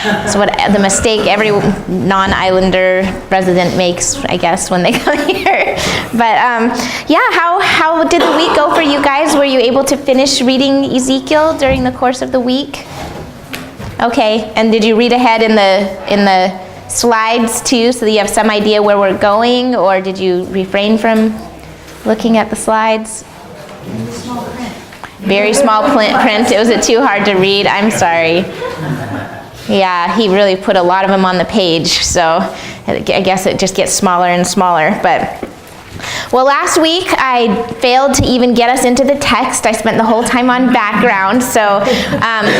It's what the mistake every non-Islander resident makes, I guess, when they come here. But yeah, how did the week go for you guys? Were you able to finish reading Ezekiel during the course of the week? Okay, and did you read ahead in the slides too, so that you have some idea where we're going, or did you refrain from looking at the slides? Small print. Very small print. Was it too hard to read? I'm sorry. Yeah, he really put a lot of them on the page, so I guess it just gets smaller and smaller. But well, last week I failed to even get us into the text. I spent the whole time on background, so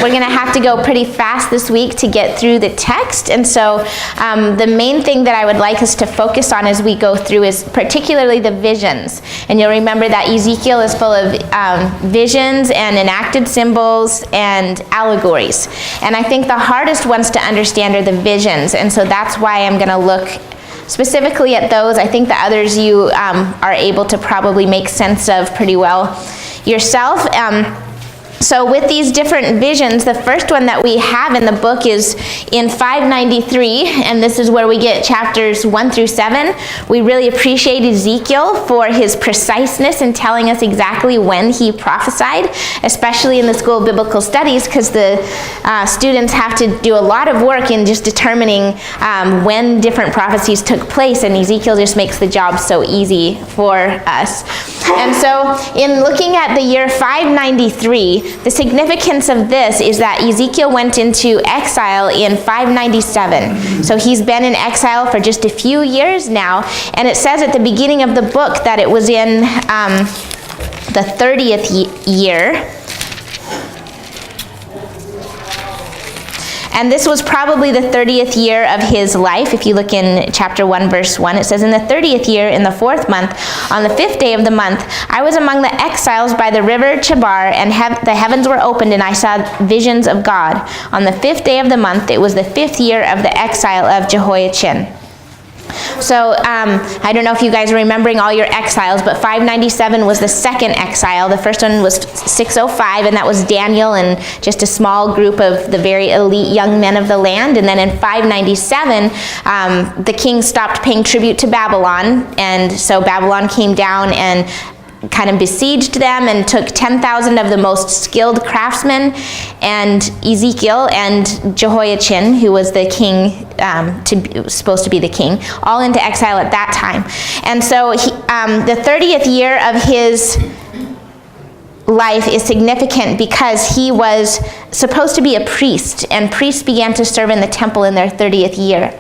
we're going to have to go pretty fast this week to get through the text. And so the main thing that I would like us to focus on as we go through is particularly the visions. And you'll remember that Ezekiel is full of visions and enacted symbols and allegories. And I think the hardest ones to understand are the visions, and so that's why I'm going to look specifically at those. I think the others you are able to probably make sense of pretty well yourself. So with these different visions, the first one that we have in the book is in 593, and this is where we get chapters 1 through 7. We really appreciate Ezekiel for his preciseness in telling us exactly when he prophesied, especially in the School of Biblical Studies, because the students have to do a lot of work in just determining when different prophecies took place, and Ezekiel just makes the job so easy for us. And so in looking at the year 593, the significance of this is that Ezekiel went into exile in 597. So he's been in exile for just a few years now, and it says at the beginning of the book that it was in the 30th year. And this was probably the 30th year of his life. If you look in chapter 1, verse 1, it says, "In the 30th year, in the 4th month, on the 5th day of the month, I was among the exiles by the river Chebar, and the heavens were opened, and I saw visions of God. On the 5th day of the month, it was the 5th year of the exile of Jehoiachin." So I don't know if you guys are remembering all your exiles, but 597 was the second exile. The first one was 605, and that was Daniel and just a small group of the very elite young men of the land. And then in 597, the king stopped paying tribute to Babylon, and so Babylon came down and kind of besieged them and took 10,000 of the most skilled craftsmen, and Ezekiel and Jehoiachin, who was the king, supposed to be the king, all into exile at that time. And so the 30th year of his life is significant because he was supposed to be a priest, and priests began to serve in the temple in their 30th year.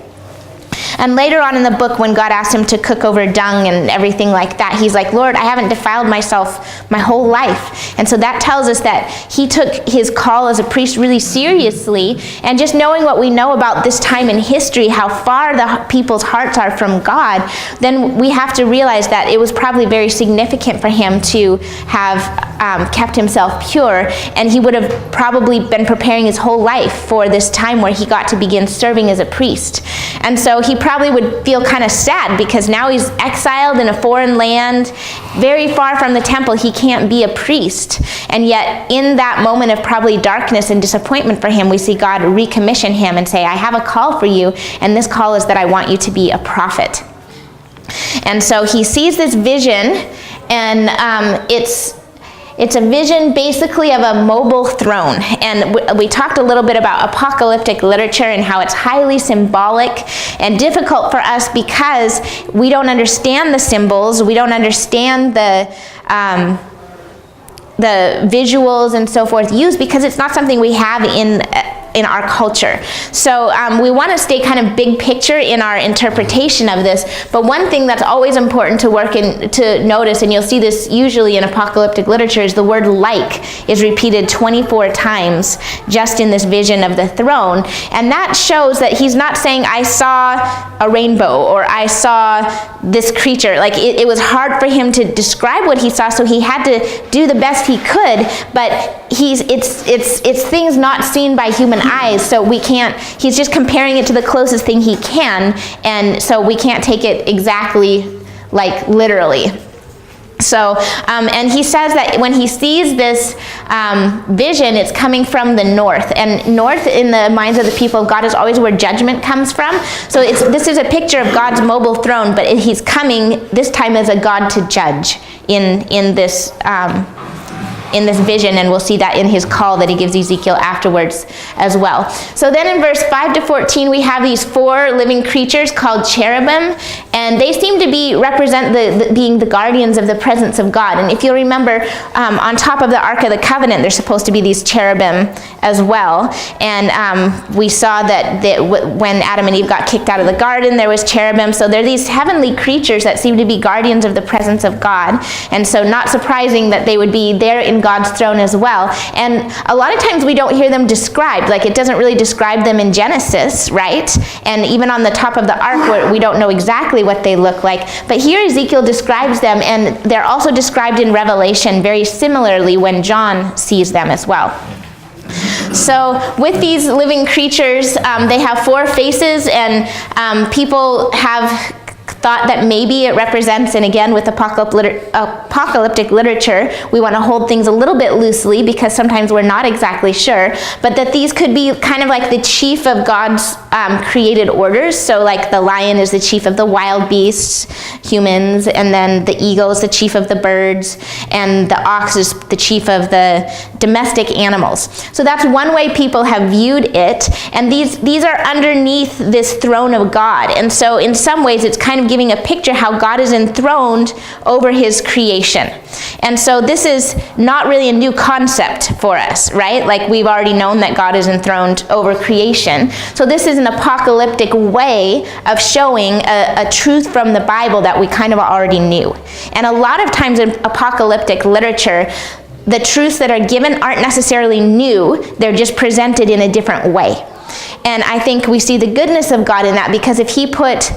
And later on in the book, when God asked him to cook over dung and everything like that, he's like, "Lord, I haven't defiled myself my whole life." And so that tells us that he took his call as a priest really seriously. And just knowing what we know about this time in history, how far the people's hearts are from God, then we have to realize that it was probably very significant for him to have kept himself pure. And he would have probably been preparing his whole life for this time where he got to begin serving as a priest. And so he probably would feel kind of sad because now he's exiled in a foreign land, very far from the temple. He can't be a priest. And yet in that moment of probably darkness and disappointment for him, we see God recommission him and say, "I have a call for you, and this call is that I want you to be a prophet." And so he sees this vision, and it's a vision basically of a mobile throne. And we talked a little bit about apocalyptic literature and how it's highly symbolic and difficult for us because we don't understand the symbols, we don't understand the visuals and so forth used because it's not something we have in our culture. So we want to stay kind of big picture in our interpretation of this, but one thing that's always important to notice, and you'll see this usually in apocalyptic literature, is the word "like" is repeated 24 times just in this vision of the throne. And that shows that he's not saying, "I saw a rainbow," or "I saw this creature." Like it was hard for him to describe what he saw, so he had to do the best he could, but it's things not seen by human eyes, so we can't, he's just comparing it to the closest thing he can, and so we can't take it exactly, like literally. So, and he says that when he sees this vision, it's coming from the north. And north, in the minds of the people of God, is always where judgment comes from. So this is a picture of God's mobile throne, but he's coming this time as a God to judge in this vision, and we'll see that in his call that he gives Ezekiel afterwards as well. So then in verse 5 to 14, we have these 4 living creatures called cherubim, and they seem to represent being the guardians of the presence of God. And if you'll remember, on top of the Ark of the Covenant, there's supposed to be these cherubim as well. And we saw that when Adam and Eve got kicked out of the garden, there was cherubim. So they're these heavenly creatures that seem to be guardians of the presence of God. And so not surprising that they would be there in God's throne as well. And a lot of times we don't hear them described. Like, it doesn't really describe them in Genesis, right? And even on the top of the ark, we don't know exactly what they look like. But here Ezekiel describes them, and they're also described in Revelation very similarly when John sees them as well. So with these living creatures, they have 4 faces, and people have thought that maybe it represents, and again with apocalyptic literature, we want to hold things a little bit loosely because sometimes we're not exactly sure, but that these could be kind of like the chief of God's created orders. So like the lion is the chief of the wild beasts, humans, and then the eagle is the chief of the birds, and the ox is the chief of the domestic animals. So that's one way people have viewed it, and these are underneath this throne of God. And so in some ways it's kind of giving a picture how God is enthroned over his creation. And so this is not really a new concept for us, right? Like, we've already known that God is enthroned over creation. So this is an apocalyptic way of showing a truth from the Bible that we kind of already knew. And a lot of times in apocalyptic literature, the truths that are given aren't necessarily new, they're just presented in a different way. And I think we see the goodness of God in that, because if he put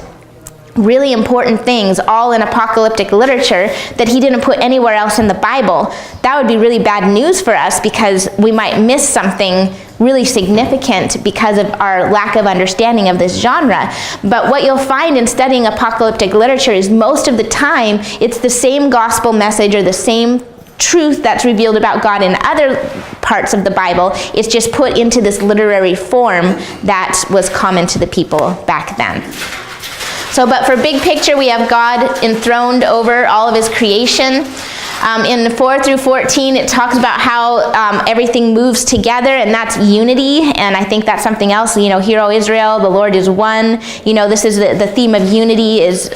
really important things all in apocalyptic literature that he didn't put anywhere else in the Bible, that would be really bad news for us, because we might miss something really significant because of our lack of understanding of this genre. But what you'll find in studying apocalyptic literature is most of the time it's the same gospel message or the same truth that's revealed about God in other parts of the Bible. It's just put into this literary form that was common to the people back then. So, but for big picture, we have God enthroned over all of his creation. In 4 through 14, it talks about how everything moves together, and that's unity. And I think that's something else. You know, Hear, O Israel, the Lord is one. You know, this is the theme of unity is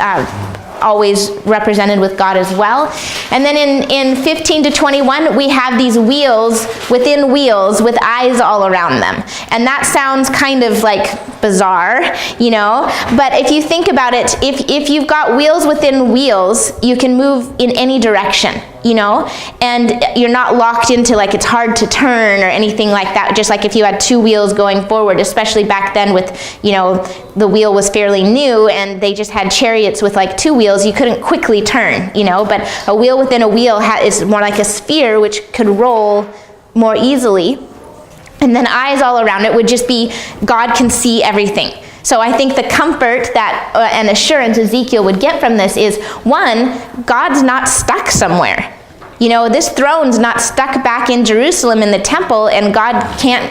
always represented with God as well. And then in 15 to 21, we have these wheels within wheels with eyes all around them. And that sounds kind of like bizarre, you know, but if you think about it, if you've got wheels within wheels, you can move in any direction, you know, and you're not locked into like it's hard to turn or anything like that, just like if you had 2 wheels going forward, especially back then with, you know, the wheel was fairly new and they just had chariots with like 2 wheels, you couldn't quickly turn, you know, but a wheel within a wheel is more like a sphere which could roll more easily. And then eyes all around it would just be God can see everything. So I think the comfort that and assurance Ezekiel would get from this is, one, God's not stuck somewhere. You know, this throne's not stuck back in Jerusalem in the temple, and God can't,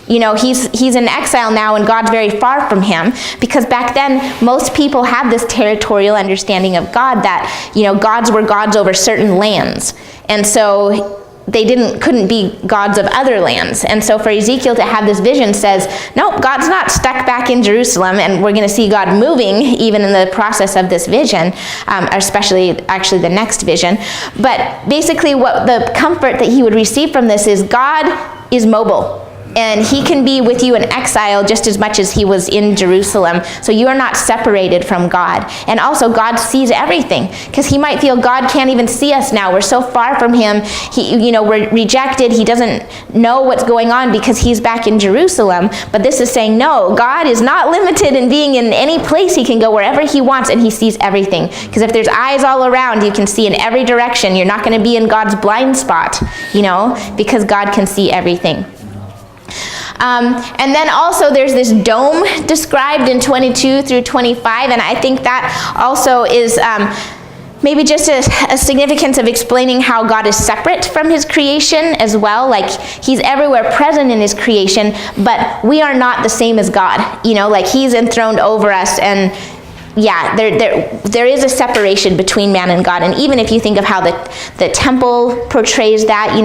you know, he's in exile now and God's very far from him, because back then most people had this territorial understanding of God that, you know, gods were gods over certain lands. And so they couldn't be gods of other lands. And so for Ezekiel to have this vision says, no, God's not stuck back in Jerusalem, and we're going to see God moving even in the process of this vision, especially actually the next vision. But basically what the comfort that he would receive from this is God is mobile. And he can be with you in exile just as much as he was in Jerusalem. So you are not separated from God. And also God sees everything, because he might feel God can't even see us now. We're so far from him. We're rejected. He doesn't know what's going on because he's back in Jerusalem. But this is saying, no, God is not limited in being in any place. He can go wherever he wants and he sees everything. Because if there's eyes all around, you can see in every direction. You're not going to be in God's blind spot, you know, because God can see everything. And then also there's this dome described in 22 through 25, and I think that also is Maybe just a significance of explaining how God is separate from his creation as well. Like, he's everywhere present in his creation, but we are not the same as God. Like, he's enthroned over us, and yeah, there is a separation between man and God. And even if you think of how the temple portrays that,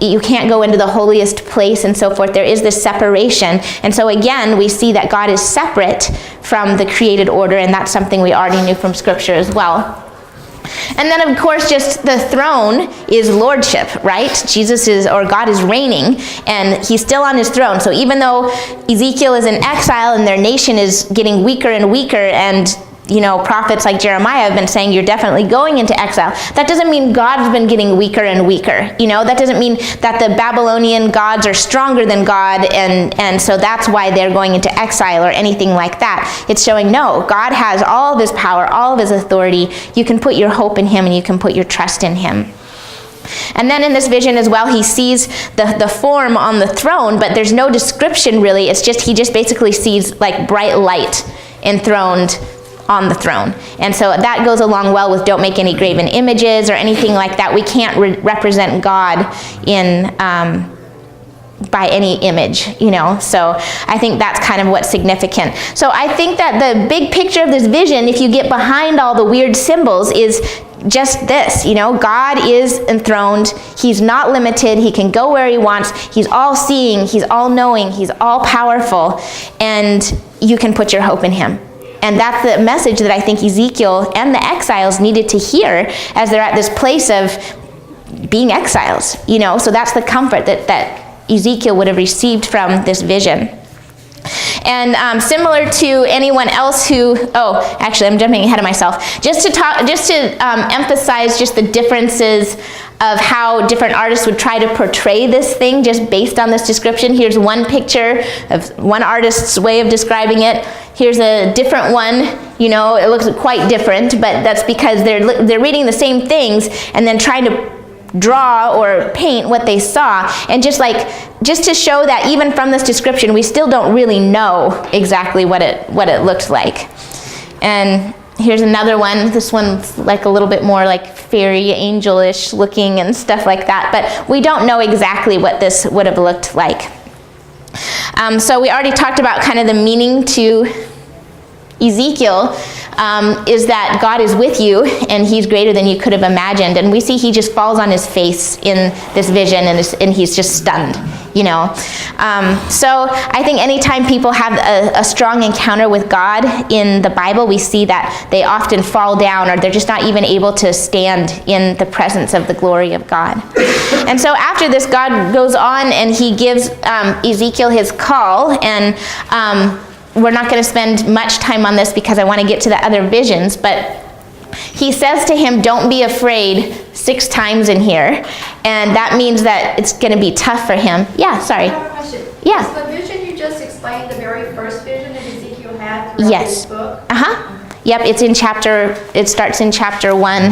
you can't go into the holiest place and so forth. There is this separation. And so again, we see that God is separate from the created order, and that's something we already knew from Scripture as well. And then, of course, just the throne is lordship, right? God is reigning, and he's still on his throne. So even though Ezekiel is in exile and their nation is getting weaker and weaker, and prophets like Jeremiah have been saying you're definitely going into exile, that doesn't mean God's been getting weaker and weaker. That doesn't mean that the Babylonian gods are stronger than God, and so that's why they're going into exile or anything like that. It's showing, no, God has all of his power, all of his authority. You can put your hope in him, and you can put your trust in him. And then in this vision as well, he sees the form on the throne, but there's no description really. He just basically sees like bright light enthroned on the throne. And so that goes along well with don't make any graven images or anything like that. We can't represent God by any image, So I think that's kind of what's significant. So I think that the big picture of this vision, if you get behind all the weird symbols, is just this, God is enthroned. He's not limited. He can go where he wants. He's all seeing. He's all knowing. He's all powerful. And you can put your hope in him. And that's the message that I think Ezekiel and the exiles needed to hear as they're at this place of being exiles, So that's the comfort that Ezekiel would have received from this vision. And similar to anyone else actually I'm jumping ahead of myself. Just to emphasize just the differences of how different artists would try to portray this thing just based on this description. Here's one picture of one artist's way of describing it. Here's a different one. It looks quite different, but that's because they're reading the same things and then trying to draw or paint what they saw. And just to show that even from this description, we still don't really know exactly what it looked like. And here's another one. This one's like a little bit more like fairy angel-ish looking and stuff like that, but we don't know exactly what this would have looked like. So we already talked about kind of the meaning to Ezekiel is that God is with you, and he's greater than you could have imagined. And we see he just falls on his face in this vision, and he's just stunned, So I think anytime people have a strong encounter with God in the Bible, we see that they often fall down, or they're just not even able to stand in the presence of the glory of God. And so after this, God goes on and he gives Ezekiel his call, and we're not going to spend much time on this because I want to get to the other visions, but he says to him, don't be afraid 6 times in here. And that means that it's going to be tough for him. Yeah, sorry. I have a question. Yeah. Is the vision you just explained the very first vision that Ezekiel had throughout Yes. his book? Yep, it starts in chapter 1.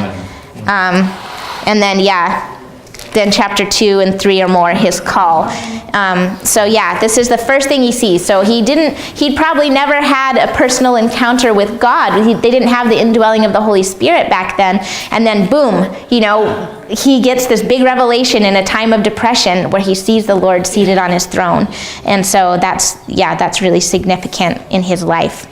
And then chapter 2 and 3 or more, his call. This is the first thing he sees. So he'd probably never had a personal encounter with God. They didn't have the indwelling of the Holy Spirit back then. And then boom, he gets this big revelation in a time of depression where he sees the Lord seated on his throne. And so that's really significant in his life.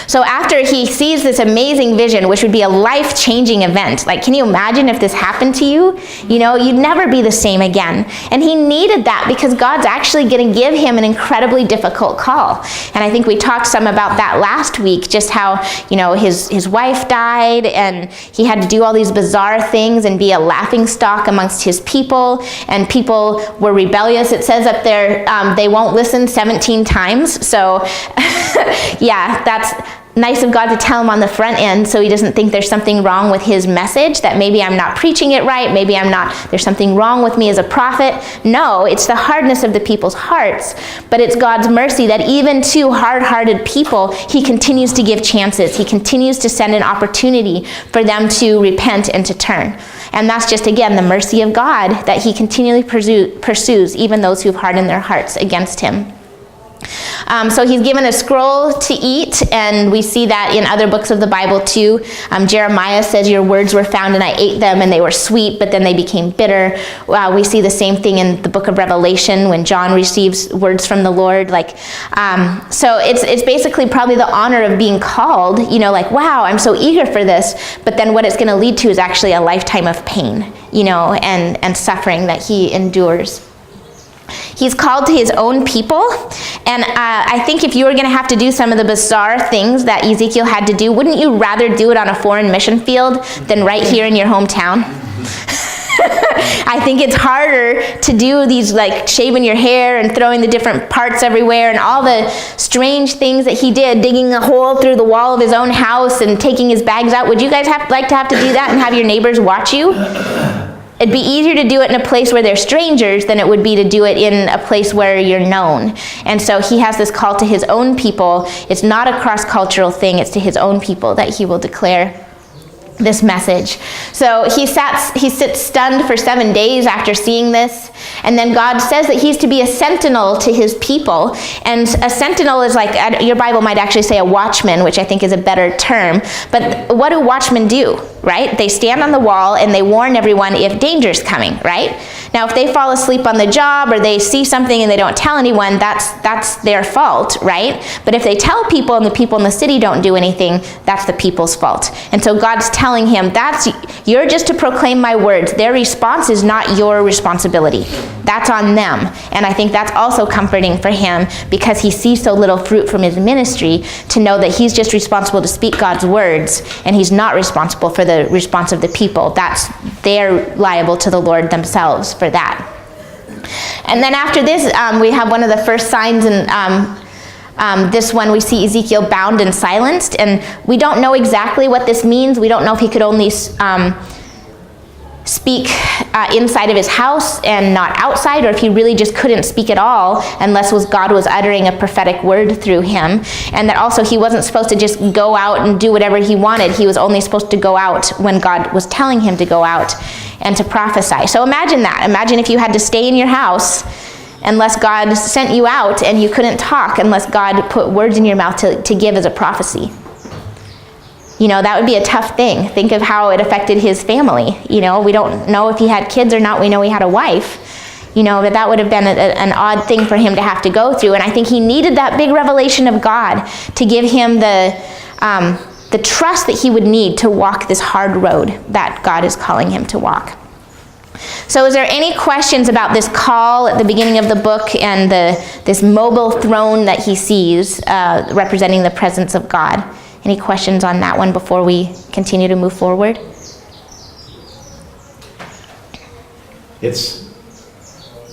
So after he sees this amazing vision, which would be a life-changing event, like, can you imagine if this happened to you? You'd never be the same again. And he needed that because God's actually going to give him an incredibly difficult call. And I think we talked some about that last week, just how, his wife died and he had to do all these bizarre things and be a laughingstock amongst his people. And people were rebellious. It says up there, they won't listen 17 times. So, that's nice of God to tell him on the front end so he doesn't think there's something wrong with his message, that maybe I'm not preaching it right, maybe there's something wrong with me as a prophet. No, it's the hardness of the people's hearts, but it's God's mercy that even to hard-hearted people, he continues to give chances. He continues to send an opportunity for them to repent and to turn. And that's just, again, the mercy of God that he continually pursues even those who've hardened their hearts against him. So he's given a scroll to eat, and we see that in other books of the Bible too. Jeremiah says, your words were found and I ate them, and they were sweet, but then they became bitter. We see the same thing in the book of Revelation when John receives words from the Lord. So it's basically probably the honor of being called, wow, I'm so eager for this, but then what it's going to lead to is actually a lifetime of pain, and suffering that he endures. He's called to his own people, and I think if you were going to have to do some of the bizarre things that Ezekiel had to do, wouldn't you rather do it on a foreign mission field than right here in your hometown? I think it's harder to do these, shaving your hair and throwing the different parts everywhere and all the strange things that he did, digging a hole through the wall of his own house and taking his bags out. Would you guys like to have to do that and have your neighbors watch you? It'd be easier to do it in a place where they're strangers than it would be to do it in a place where you're known. And so he has this call to his own people. It's not a cross-cultural thing. It's to his own people that he will declare this message. So he sits stunned for 7 days after seeing this, and then God says that he's to be a sentinel to his people. And a sentinel is your Bible might actually say a watchman, which I think is a better term. But what do watchmen do, right? They stand on the wall and they warn everyone if danger's coming, right? Now, if they fall asleep on the job or they see something and they don't tell anyone, that's their fault, right? But if they tell people and the people in the city don't do anything, that's the people's fault. And so God's telling him, you're just to proclaim my words. Their response is not your responsibility. That's on them. And I think that's also comforting for him, because he sees so little fruit from his ministry, to know that he's just responsible to speak God's words, and he's not responsible for the response of the people. They're liable to the Lord themselves for that. And then after this, we have one of the first signs in this one. We see Ezekiel bound and silenced, and we don't know exactly what this means. We don't know if he could only speak inside of his house and not outside, or if he really just couldn't speak at all unless God was uttering a prophetic word through him. And that also he wasn't supposed to just go out and do whatever he wanted. He was only supposed to go out when God was telling him to go out and to prophesy. So imagine that. Imagine if you had to stay in your house unless God sent you out, and you couldn't talk unless God put words in your mouth to give as a prophecy. That would be a tough thing. Think of how it affected his family. We don't know if he had kids or not. We know he had a wife. But that would have been an odd thing for him to have to go through. And I think he needed that big revelation of God to give him the trust that he would need to walk this hard road that God is calling him to walk. So is there any questions about this call at the beginning of the book and this mobile throne that he sees representing the presence of God? Any questions on that one before we continue to move forward?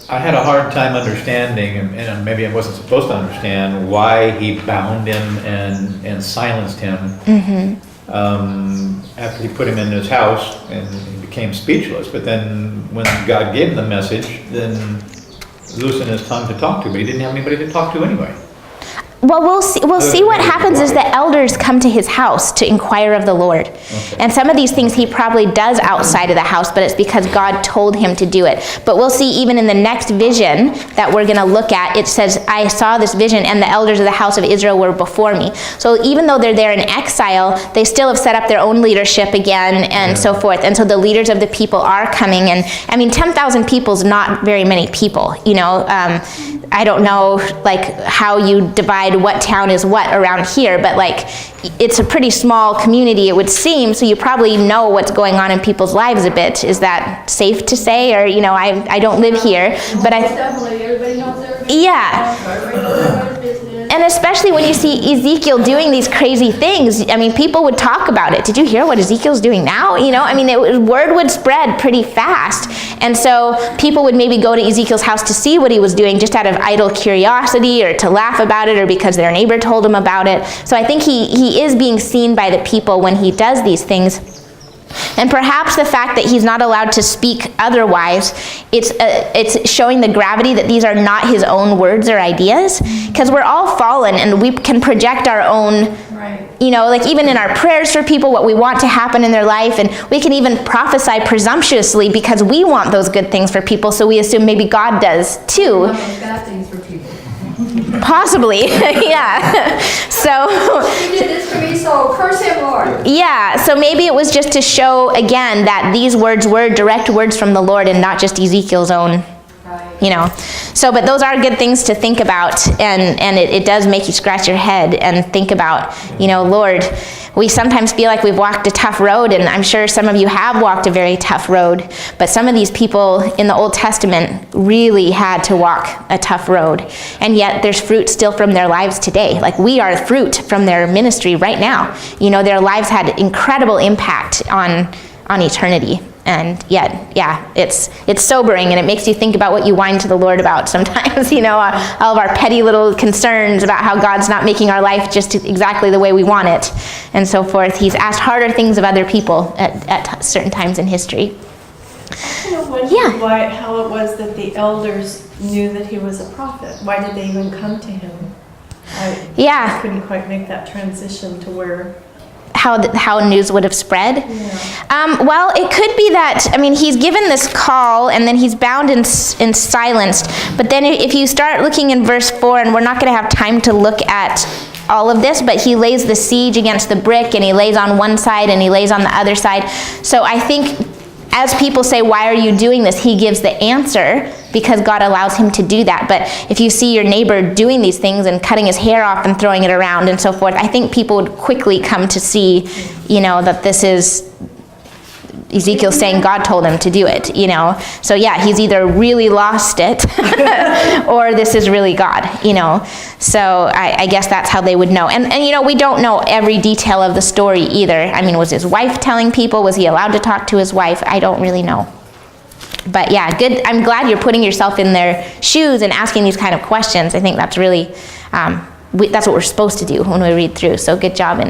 I had a hard time understanding, and maybe I wasn't supposed to understand, why he bound him and silenced him. Mm-hmm. After he put him in his house and he became speechless. But then when God gave him the message, then loosened his tongue to talk to, but he didn't have anybody to talk to anyway. Well, we'll see what happens is the elders come to his house to inquire of the Lord. Okay. And some of these things he probably does outside of the house, but it's because God told him to do it. But we'll see even in the next vision that we're going to look at, it says, I saw this vision and the elders of the house of Israel were before me. So even though they're there in exile, they still have set up their own leadership again and so forth. And so the leaders of the people are coming. And 10,000 people is not very many people, I don't know how you divide what town is what around here, but it's a pretty small community, it would seem, so you probably know what's going on in people's lives a bit. Is that safe to say? Or I don't live here, but Definitely, everybody knows everybody. Yeah. Everybody knows everybody's business. And especially when you see Ezekiel doing these crazy things, people would talk about it. Did you hear what Ezekiel's doing now? Word would spread pretty fast. And so people would maybe go to Ezekiel's house to see what he was doing just out of idle curiosity, or to laugh about it, or because their neighbor told him about it. So I think he is being seen by the people when he does these things. And perhaps the fact that he's not allowed to speak otherwise, it's showing the gravity that these are not his own words or ideas, because we're all fallen and we can project our own, right. Even in our prayers for people, what we want to happen in their life, and we can even prophesy presumptuously because we want those good things for people, so we assume maybe God does too. We want those bad things for people. Possibly, yeah. So, He did this to me, so curse him, Lord. yeah, so maybe it was just to show again that these words were direct words from the Lord and not just Ezekiel's own, So, but those are good things to think about, and it does make you scratch your head and think about, Lord, we sometimes feel like we've walked a tough road, and I'm sure some of you have walked a very tough road, but some of these people in the Old Testament really had to walk a tough road, and yet there's fruit still from their lives today. Like, we are fruit from their ministry right now. Their lives had incredible impact on eternity. And yet, yeah, it's sobering, and it makes you think about what you whine to the Lord about sometimes, all of our petty little concerns about how God's not making our life just exactly the way we want it, and so forth. He's asked harder things of other people at certain times in history. I wonder how it was that the elders knew that he was a prophet. Why did they even come to him? I couldn't quite make that transition to where... How news would have spread. Yeah. Well, it could be that, he's given this call and then he's bound and silenced. But then if you start looking in verse 4, and we're not going to have time to look at all of this, but he lays the siege against the brick, and he lays on one side and he lays on the other side. So I think as people say, why are you doing this? He gives the answer because God allows him to do that. But if you see your neighbor doing these things and cutting his hair off and throwing it around and so forth, I think people would quickly come to see, that this is Ezekiel saying God told him to do it, So yeah, he's either really lost it or this is really God, So I guess that's how they would know. And we don't know every detail of the story either. Was his wife telling people? Was he allowed to talk to his wife? I don't really know. But yeah, good. I'm glad you're putting yourself in their shoes and asking these kind of questions. I think that's really, that's what we're supposed to do when we read through. So good job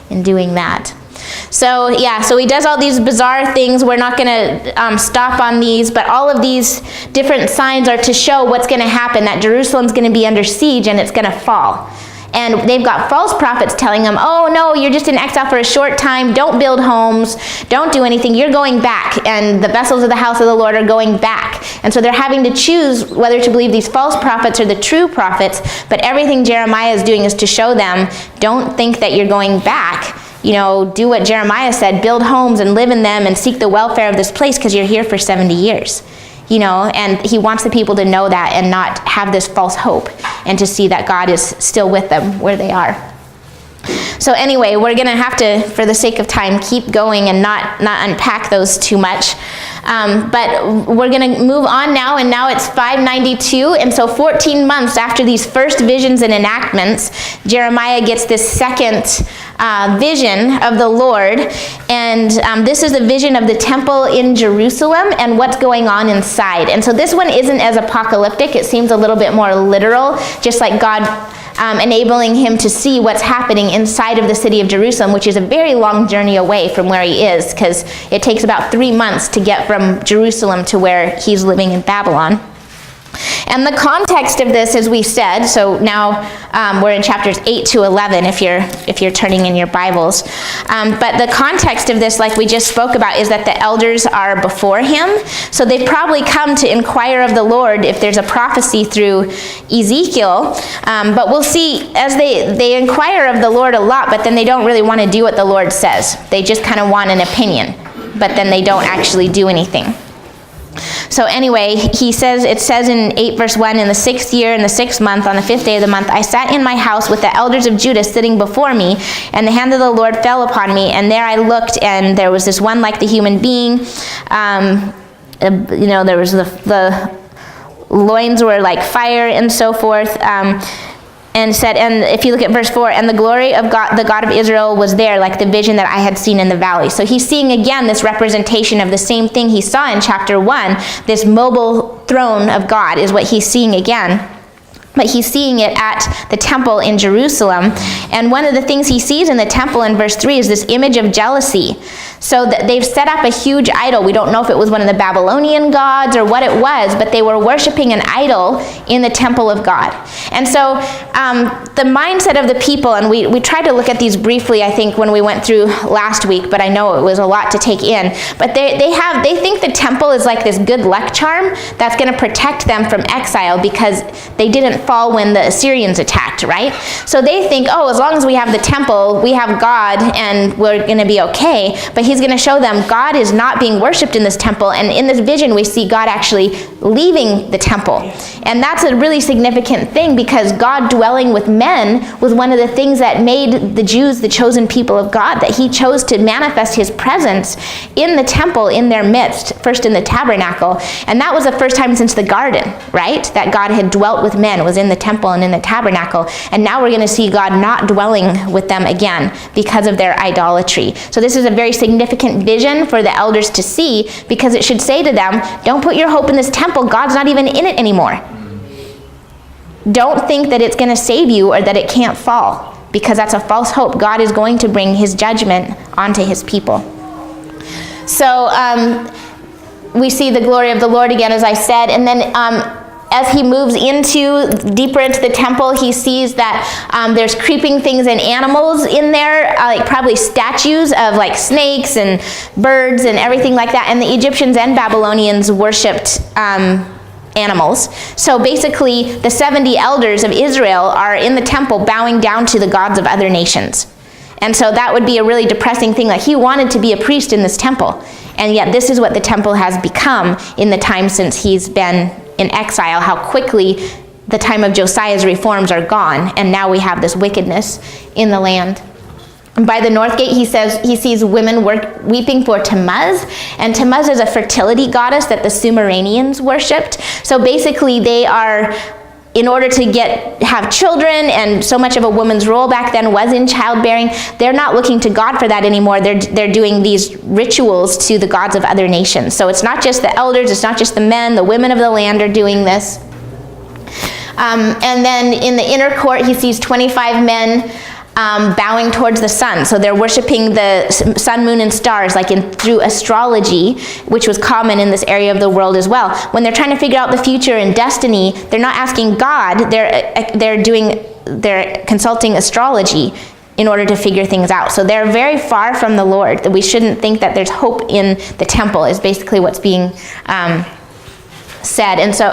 in doing that. So yeah, so he does all these bizarre things. We're not going to stop on these, but all of these different signs are to show what's going to happen, that Jerusalem's going to be under siege and it's going to fall. And they've got false prophets telling them, oh no, you're just in exile for a short time, don't build homes, don't do anything, you're going back, and the vessels of the house of the Lord are going back. And so they're having to choose whether to believe these false prophets or the true prophets, but everything Jeremiah is doing is to show them, don't think that you're going back. Do what Jeremiah said, build homes and live in them and seek the welfare of this place because you're here for 70 years. And he wants the people to know that and not have this false hope and to see that God is still with them where they are. So anyway, we're going to have to, for the sake of time, keep going and not unpack those too much. But we're going to move on now, and now it's 592. And so 14 months after these first visions and enactments, Jeremiah gets this second vision of the Lord. And this is a vision of the temple in Jerusalem and what's going on inside. And so this one isn't as apocalyptic. It seems a little bit more literal, just like God enabling him to see what's happening inside of the city of Jerusalem, which is a very long journey away from where he is, because it takes about 3 months to get from Jerusalem to where he's living in Babylon. And the context of this, as we said, so now we're in chapters 8 to 11 if you're turning in your Bibles. But the context of this, like we just spoke about, is that the elders are before him. So they've probably come to inquire of the Lord if there's a prophecy through Ezekiel. But we'll see as they inquire of the Lord a lot, but then they don't really want to do what the Lord says. They just kind of want an opinion, but then they don't actually do anything. So anyway, it says in 8 verse 1, in the 6th year, in the 6th month, on the 5th day of the month, I sat in my house with the elders of Judah sitting before me, and the hand of the Lord fell upon me, and there I looked, and there was this one like the human being. There was the loins were like fire and so forth. And if you look at verse 4, and the glory of God, the God of Israel, was there, like the vision that I had seen in the valley. So he's seeing again this representation of the same thing he saw in chapter 1. This mobile throne of God is what he's seeing again. But he's seeing it at the temple in Jerusalem. And one of the things he sees in the temple in verse 3 is this image of jealousy. So they've set up a huge idol. We don't know if it was one of the Babylonian gods or what it was, but they were worshiping an idol in the temple of God. And so the mindset of the people, and we tried to look at these briefly, I think, when we went through last week, but I know it was a lot to take in. But they think the temple is like this good luck charm that's going to protect them from exile because they didn't fall when the Assyrians attacked, right? So they think, oh, as long as we have the temple, we have God, and we're going to be okay. But he's going to show them God is not being worshipped in this temple, and in this vision we see God actually leaving the temple. And that's a really significant thing because God dwelling with men was one of the things that made the Jews the chosen people of God, that he chose to manifest his presence in the temple in their midst, first in the tabernacle. And that was the first time since the garden, right? That God had dwelt with men, was in the temple and in the tabernacle. And now we're going to see God not dwelling with them again because of their idolatry. So this is a very significant vision for the elders to see, because it should say to them, don't put your hope in this temple. God's not even in it anymore. Don't think that it's going to save you or that it can't fall, because that's a false hope. God is going to bring his judgment onto his people. So we see the glory of the Lord again, as I said, and then as he moves deeper into the temple, he sees that there's creeping things and animals in there, like probably statues of like snakes and birds and everything like that. And the Egyptians and Babylonians worshipped animals. So basically, the 70 elders of Israel are in the temple bowing down to the gods of other nations. And so that would be a really depressing thing. Like, he wanted to be a priest in this temple, and yet this is what the temple has become in the time since he's been in exile, how quickly the time of Josiah's reforms are gone, and now we have this wickedness in the land. And by the north gate, he says he sees women weeping for Tammuz, and Tammuz is a fertility goddess that the Sumerians worshipped. So basically they are, in order to have children, and so much of a woman's role back then was in childbearing, they're not looking to God for that anymore. They're doing these rituals to the gods of other nations. So it's not just the elders, it's not just the men, the women of the land are doing this. And then in the inner court, he sees 25 men bowing towards the sun. So they're worshiping the sun, moon, and stars, like through astrology, which was common in this area of the world as well. When they're trying to figure out the future and destiny, they're not asking God, they're consulting astrology in order to figure things out. So they're very far from the Lord. We shouldn't think that there's hope in the temple, is basically what's being said, and so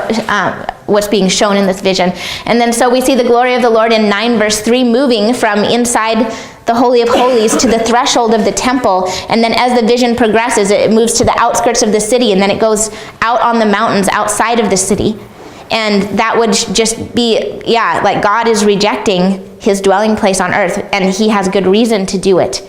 what's being shown in this vision. And then so we see the glory of the Lord in 9 verse 3 moving from inside the Holy of Holies to the threshold of the temple, and then as the vision progresses, it moves to the outskirts of the city, and then it goes out on the mountains outside of the city. And that would just be, like God is rejecting his dwelling place on earth, and he has good reason to do it,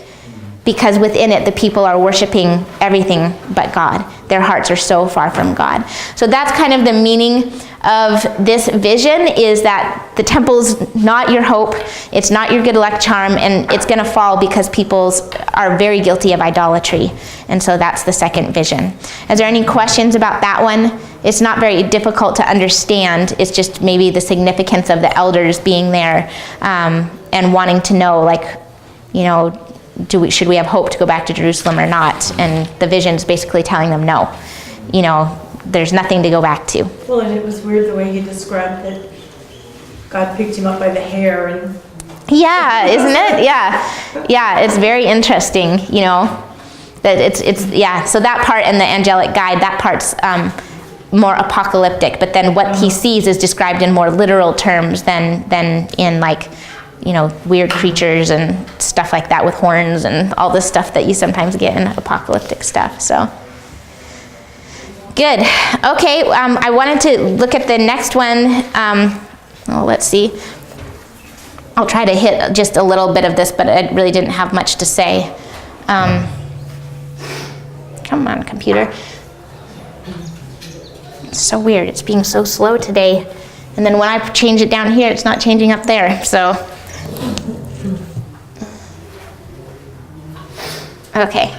because within it the people are worshiping everything but God. Their hearts are so far from God. So that's kind of the meaning of this vision, is that the temple's not your hope, it's not your good luck charm, and it's going to fall because people are very guilty of idolatry. And so that's the second vision. Is there any questions about that one? It's not very difficult to understand. It's just maybe the significance of the elders being there and wanting to know, like, should we have hope to go back to Jerusalem or not? And the vision's basically telling them no. There's nothing to go back to. Well, and it was weird the way he described that God picked him up by the hair and... Yeah, isn't it? Yeah, it's very interesting, that it's so that part and the angelic guide, that part's more apocalyptic, but then what he sees is described in more literal terms than in like, weird creatures and stuff like that with horns and all this stuff that you sometimes get in apocalyptic stuff. So good. Okay, I wanted to look at the next one. Let's see. I'll try to hit just a little bit of this, but I really didn't have much to say. Come on, computer. It's so weird. It's being so slow today. And then when I change it down here, it's not changing up there. So, okay.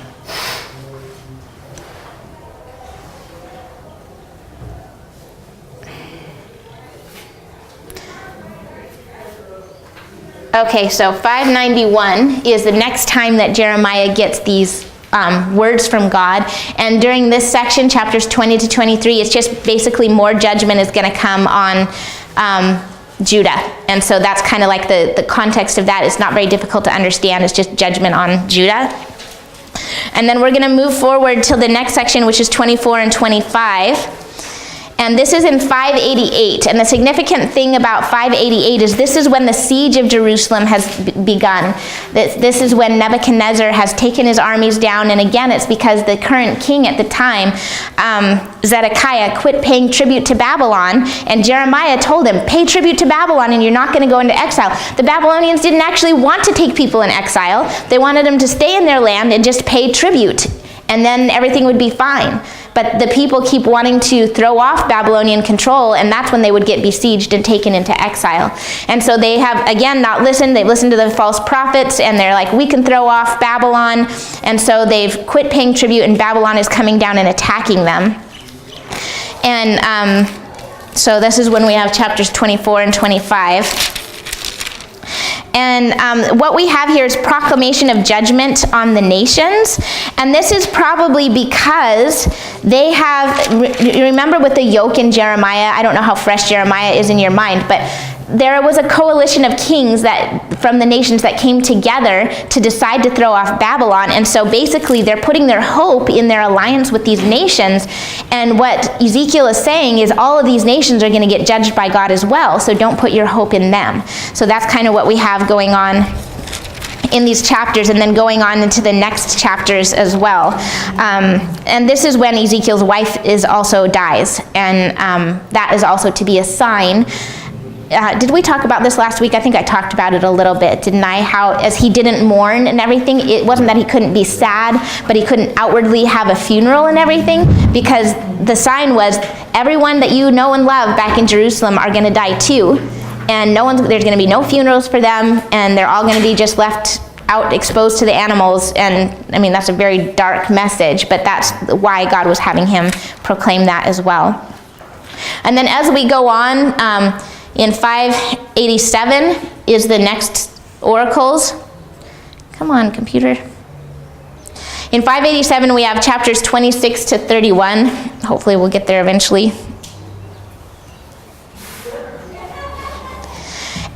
Okay, so 591 is the next time that Jeremiah gets these words from God. And during this section, chapters 20 to 23, it's just basically more judgment is going to come on Judah. And so that's kind of like the context of that. It's not very difficult to understand. It's just judgment on Judah. And then we're going to move forward to the next section, which is 24 and 25. And this is in 588. And the significant thing about 588 is this is when the siege of Jerusalem has begun. This is when Nebuchadnezzar has taken his armies down. And again, it's because the current king at the time, Zedekiah, quit paying tribute to Babylon. And Jeremiah told him, pay tribute to Babylon and you're not going to go into exile. The Babylonians didn't actually want to take people in exile. They wanted them to stay in their land and just pay tribute. And then everything would be fine. But the people keep wanting to throw off Babylonian control, and that's when they would get besieged and taken into exile. And so they have, again, not listened. They've listened to the false prophets, and they're like, we can throw off Babylon. And so they've quit paying tribute, and Babylon is coming down and attacking them. And so this is when we have chapters 24 and 25. And what we have here is proclamation of judgment on the nations. And this is probably because they have, you remember with the yoke in Jeremiah, I don't know how fresh Jeremiah is in your mind, but there was a coalition of kings from the nations that came together to decide to throw off Babylon. And so basically they're putting their hope in their alliance with these nations. And what Ezekiel is saying is all of these nations are going to get judged by God as well. So don't put your hope in them. So that's kind of what we have going on in these chapters, and then going on into the next chapters as well. And this is when Ezekiel's wife also dies. And that is also to be a sign. Did we talk about this last week? I think I talked about it a little bit, didn't I? How, as he didn't mourn and everything, it wasn't that he couldn't be sad, but he couldn't outwardly have a funeral and everything, because the sign was everyone that you know and love back in Jerusalem are going to die too. And there's going to be no funerals for them, and they're all going to be just left out exposed to the animals. And I mean, that's a very dark message, but that's why God was having him proclaim that as well. And then as we go on, in 587 is the next oracles. Come on, computer. In 587, we have chapters 26 to 31. Hopefully we'll get there eventually.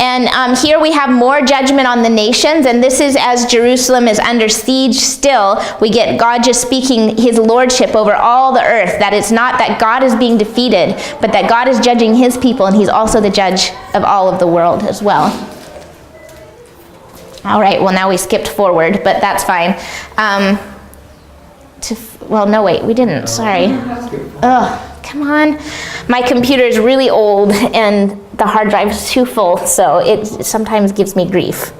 And here we have more judgment on the nations, and this is as Jerusalem is under siege still. We get God just speaking his lordship over all the earth, that it's not that God is being defeated, but that God is judging his people, and he's also the judge of all of the world as well. All right, well, now we skipped forward, but that's fine. Well, no, wait, we didn't, sorry. Ugh, come on. My computer is really old, and the hard drive is too full, so it sometimes gives me grief.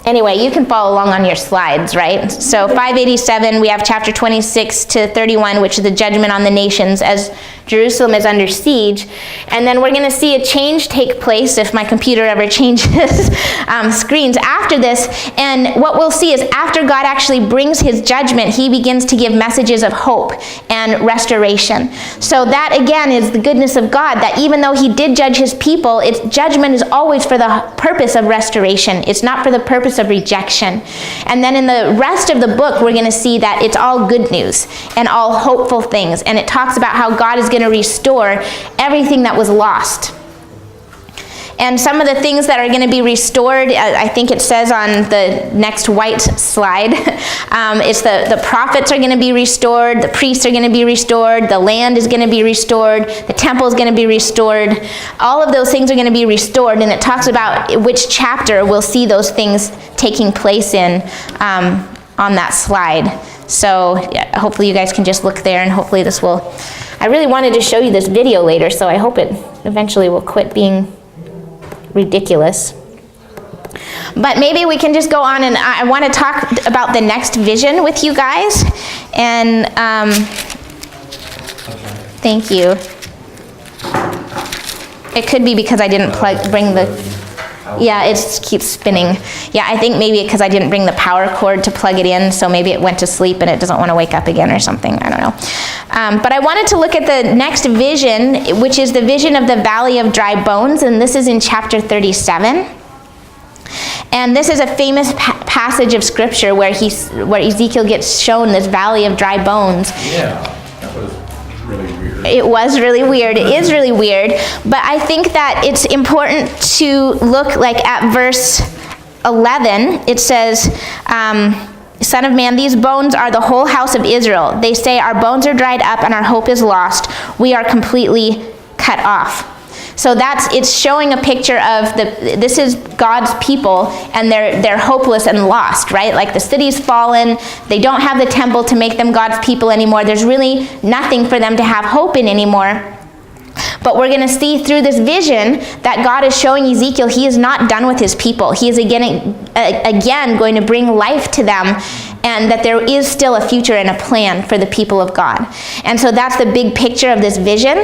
Anyway, you can follow along on your slides, right? So 587, we have chapter 26 to 31, which is the judgment on the nations as Jerusalem is under siege. And then we're going to see a change take place if my computer ever changes screens after this. And what we'll see is after God actually brings his judgment, he begins to give messages of hope and restoration. So that, again, is the goodness of God, that even though he did judge his people, its judgment is always for the purpose of restoration. It's not for the purpose of rejection. And then in the rest of the book, we're going to see that it's all good news and all hopeful things. And it talks about how God is going to restore everything that was lost. And some of the things that are going to be restored, I think it says on the next white slide, it's the prophets are going to be restored, the priests are going to be restored, the land is going to be restored, the temple is going to be restored. All of those things are going to be restored, and it talks about which chapter we'll see those things taking place in on that slide. So yeah, hopefully you guys can just look there, and hopefully this will... I really wanted to show you this video later, so I hope it eventually will quit being ridiculous. But maybe we can just go on, and I want to talk about the next vision with you guys. And thank you. It could be because I didn't bring the... Yeah, it keeps spinning. Yeah, I think maybe because I didn't bring the power cord to plug it in, so maybe it went to sleep and it doesn't want to wake up again or something. I don't know. But I wanted to look at the next vision, which is the vision of the Valley of Dry Bones, and this is in chapter 37. And this is a famous passage of scripture where Ezekiel gets shown this valley of dry bones. Yeah, that was really weird. It was really weird. It is really weird. But I think that it's important to look like at verse 11. It says, Son of man, these bones are the whole house of Israel. They say, our bones are dried up and our hope is lost. We are completely cut off. So it's showing a picture of this is God's people, and they're hopeless and lost, right? Like the city's fallen, they don't have the temple to make them God's people anymore. There's really nothing for them to have hope in anymore. But we're going to see through this vision that God is showing Ezekiel he is not done with his people. He is again going to bring life to them, and that there is still a future and a plan for the people of God. And so that's the big picture of this vision.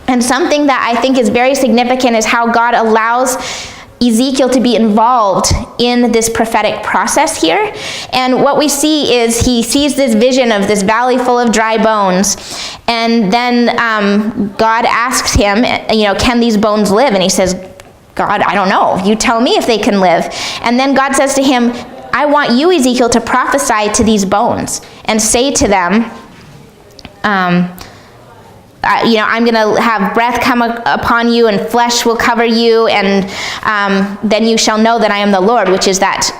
And something that I think is very significant is how God allows Ezekiel to be involved in this prophetic process here. And what we see is he sees this vision of this valley full of dry bones. And then God asks him, can these bones live? And he says, God, I don't know. You tell me if they can live. And then God says to him, I want you, Ezekiel, to prophesy to these bones and say to them, I'm going to have breath come upon you, and flesh will cover you, and then you shall know that I am the Lord, which is that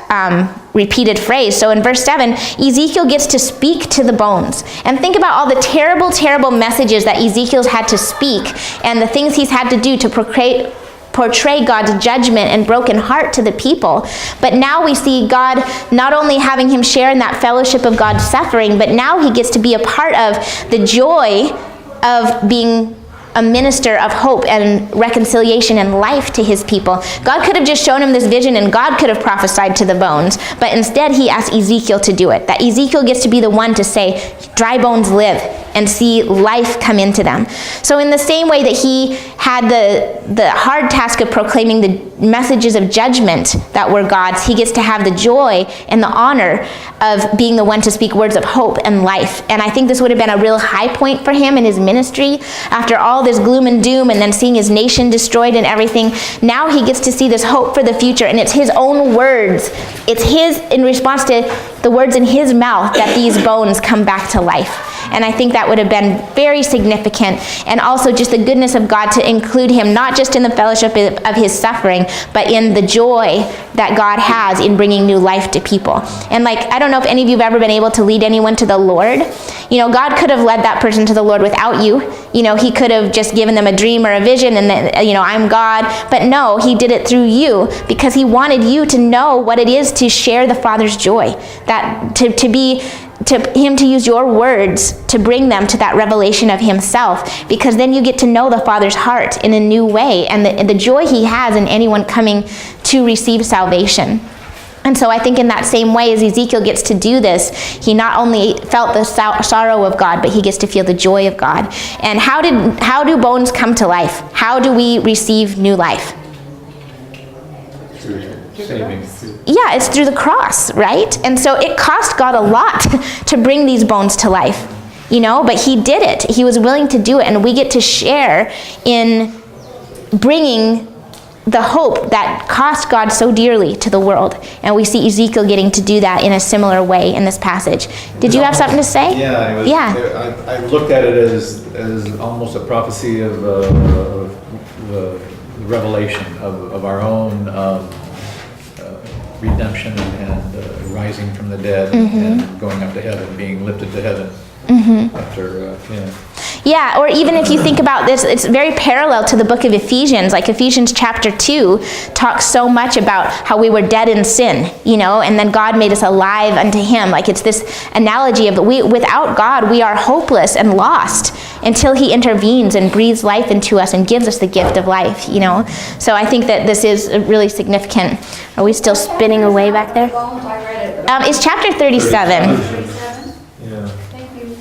repeated phrase. So in verse 7, Ezekiel gets to speak to the bones. And think about all the terrible, terrible messages that Ezekiel's had to speak, and the things he's had to do to portray God's judgment and broken heart to the people. But now we see God not only having him share in that fellowship of God's suffering, but now he gets to be a part of the joy of being a minister of hope and reconciliation and life to his people. God could have just shown him this vision, and God could have prophesied to the bones, but instead he asked Ezekiel to do it. That Ezekiel gets to be the one to say, dry bones live, and see life come into them. So in the same way that he had the hard task of proclaiming the messages of judgment that were God's, he gets to have the joy and the honor of being the one to speak words of hope and life. And I think this would have been a real high point for him in his ministry. After all this gloom and doom, and then seeing his nation destroyed and everything, now he gets to see this hope for the future, and it's his own words. It's in response to the words in his mouth that these bones come back to life. And I think that would have been very significant, and also just the goodness of God to include him not just in the fellowship of his suffering, but in the joy that God has in bringing new life to people. And I don't know if any of you have ever been able to lead anyone to the Lord. God could have led that person to the Lord without you. He could have just given them a dream or a vision, and then, I'm God. But no, he did it through you, because he wanted you to know what it is to share the Father's joy, that to him to use your words to bring them to that revelation of himself, because then you get to know the Father's heart in a new way, and the joy he has in anyone coming to receive salvation. And so I think in that same way, as Ezekiel gets to do this, he not only felt the sorrow of God, but he gets to feel the joy of God. And how do bones come to life? How do we receive new life? Saving. Yeah, it's through the cross, right? And so it cost God a lot to bring these bones to life, but he did it. He was willing to do it, and we get to share in bringing the hope that cost God so dearly to the world. And we see Ezekiel getting to do that in a similar way in this passage. Did you have something to say? Yeah. I looked at it as almost a prophecy of the revelation of our own redemption and rising from the dead, and going up to heaven, being lifted to heaven after, Yeah, or even if you think about this, it's very parallel to the book of Ephesians. Like Ephesians chapter 2 talks so much about how we were dead in sin, and then God made us alive unto him. Like it's this analogy of without God, we are hopeless and lost until he intervenes and breathes life into us and gives us the gift of life, So I think that this is really significant. Are we still spinning away back there? It's chapter 37. 37? yeah. Thank you.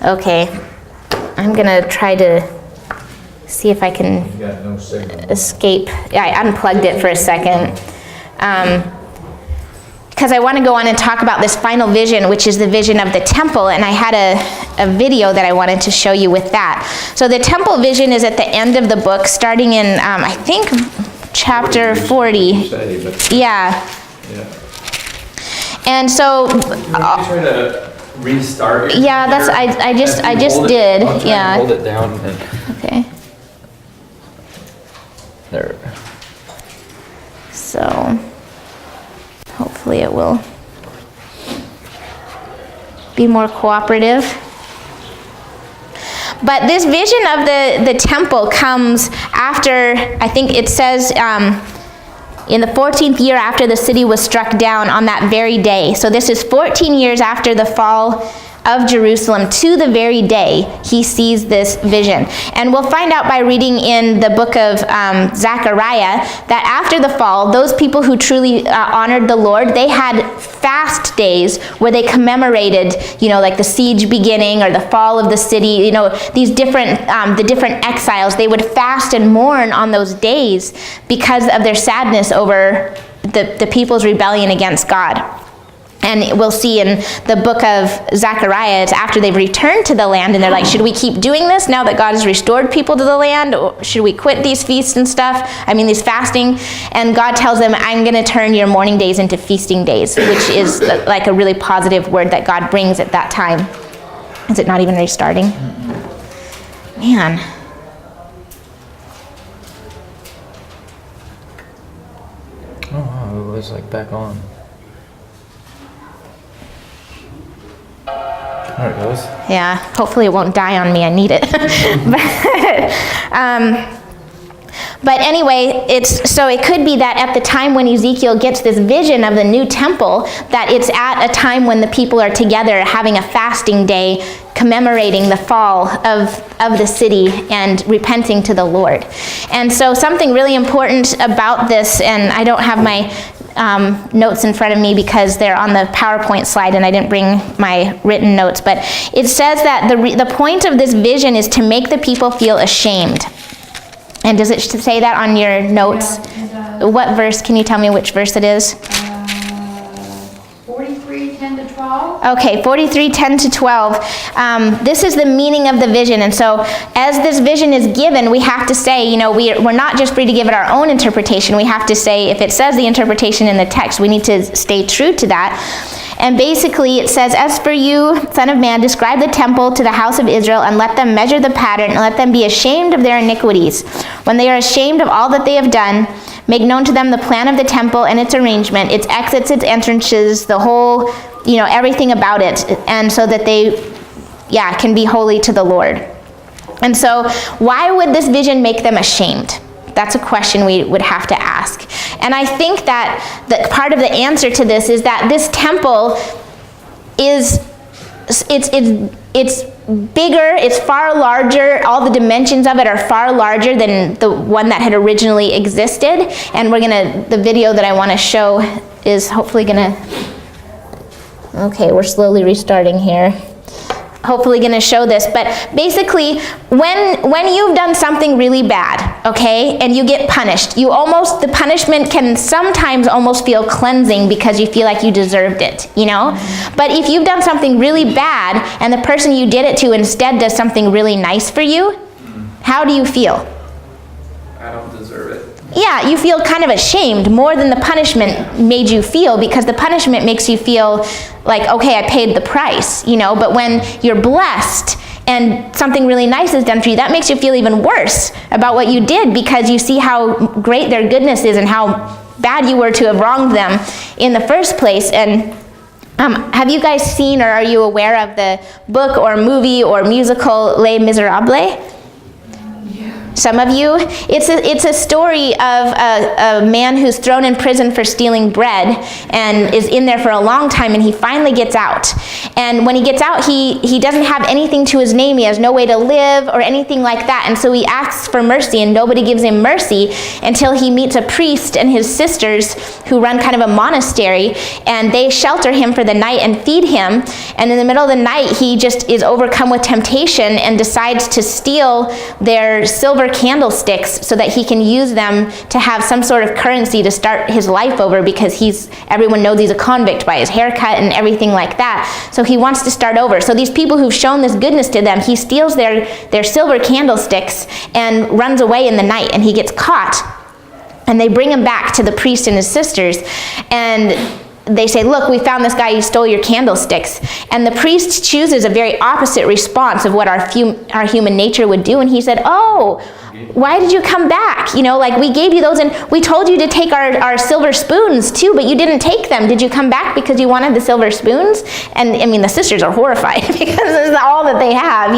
Okay, I'm gonna try to see if I can You got no signal. escape. Yeah, I unplugged it for a second. because I want to go on and talk about this final vision, which is the vision of the temple, and I had a video that I wanted to show you with that. So the temple vision is at the end of the book, starting in, I think, chapter 40. Yeah. And so... try to restart. Yeah, that's, I just did. I'll try Yeah. and hold it down. Okay. There. So, hopefully it will be more cooperative. But this vision of the temple comes after, I think it says, in the 14th year after the city was struck down, on that very day. So this is 14 years after the fall of Jerusalem, to the very day he sees this vision. And we'll find out by reading in the book of Zechariah that after the fall, those people who truly honored the Lord, they had fast days where they commemorated, like the siege beginning or the fall of the city, these different, the different exiles. They would fast and mourn on those days because of their sadness over the people's rebellion against God. And we'll see in the book of Zechariah, it's after they've returned to the land, and they're like, should we keep doing this now that God has restored people to the land? Or should we quit these feasts and stuff? These fasting. And God tells them, I'm going to turn your mourning days into feasting days, which is like a really positive word that God brings at that time. Is it not even restarting? Man. Oh, wow, it was like back on. There it goes. Yeah, hopefully it won't die on me. I need it. But anyway, it could be that at the time when Ezekiel gets this vision of the new temple, that it's at a time when the people are together having a fasting day, commemorating the fall of the city and repenting to the Lord. And so something really important about this, and I don't have my notes in front of me because they're on the PowerPoint slide and I didn't bring my written notes, but it says that the point of this vision is to make the people feel ashamed. And does it say that on your notes? Yeah, what verse? Can you tell me which verse it is? 43:10-12. Okay, 43:10-12. This is the meaning of the vision. And so as this vision is given, we have to say, we're not just free to give it our own interpretation. We have to say, if it says the interpretation in the text, we need to stay true to that. And basically it says, as for you, Son of Man, describe the temple to the house of Israel and let them measure the pattern and let them be ashamed of their iniquities. When they are ashamed of all that they have done, make known to them the plan of the temple and its arrangement, its exits, its entrances, the whole, everything about it, and so that they, can be holy to the Lord. And so why would this vision make them ashamed? That's a question we would have to ask. And I think that part of the answer to this is that this temple is, it's bigger, it's far larger, all the dimensions of it are far larger than the one that had originally existed. And the video that I want to show is hopefully okay, we're slowly restarting here. Hopefully going to show this, but basically when you've done something really bad, okay, and you get punished, the punishment can sometimes almost feel cleansing because you feel like you deserved it, But if you've done something really bad and the person you did it to instead does something really nice for you, how do you feel? I don't deserve it. Yeah, you feel kind of ashamed more than the punishment made you feel, because the punishment makes you feel like, okay, I paid the price, but when you're blessed and something really nice is done for you, that makes you feel even worse about what you did, because you see how great their goodness is and how bad you were to have wronged them in the first place. And have you guys seen, or are you aware of the book or movie or musical Les Miserables? Some of you, it's a story of a man who's thrown in prison for stealing bread and is in there for a long time, and he finally gets out. And when he gets out, he doesn't have anything to his name. He has no way to live or anything like that. And so he asks for mercy, and nobody gives him mercy until he meets a priest and his sisters who run kind of a monastery, and they shelter him for the night and feed him. And in the middle of the night, he just is overcome with temptation and decides to steal their silver silver candlesticks so that he can use them to have some sort of currency to start his life over, because everyone knows he's a convict by his haircut and everything like that. So he wants to start over. So these people who've shown this goodness to them, he steals their silver candlesticks and runs away in the night, and he gets caught. And they bring him back to the priest and his sisters, and they say, look, we found this guy who stole your candlesticks. And the priest chooses a very opposite response of what our human nature would do. And he said, oh, why did you come back? Like, we gave you those, and we told you to take our silver spoons too, but you didn't take them. Did you come back because you wanted the silver spoons? And I mean, the sisters are horrified because this is all that they have,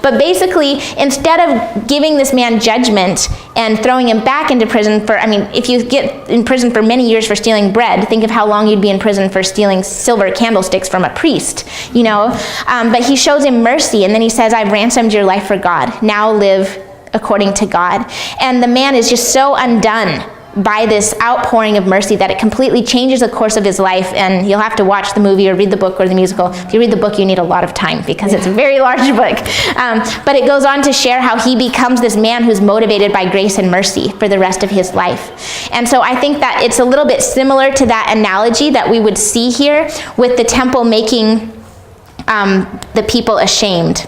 But basically, instead of giving this man judgment and throwing him back into prison if you get in prison for many years for stealing bread, think of how long you'd be in prison for stealing silver candlesticks from a priest, But he shows him mercy, and then he says, I've ransomed your life for God. Now live according to God. And the man is just so undone by this outpouring of mercy that it completely changes the course of his life. And you'll have to watch the movie or read the book or the musical. If you read the book, you need a lot of time because it's a very large book. But it goes on to share how he becomes this man who's motivated by grace and mercy for the rest of his life. And so I think that it's a little bit similar to that analogy that we would see here with the temple making the people ashamed.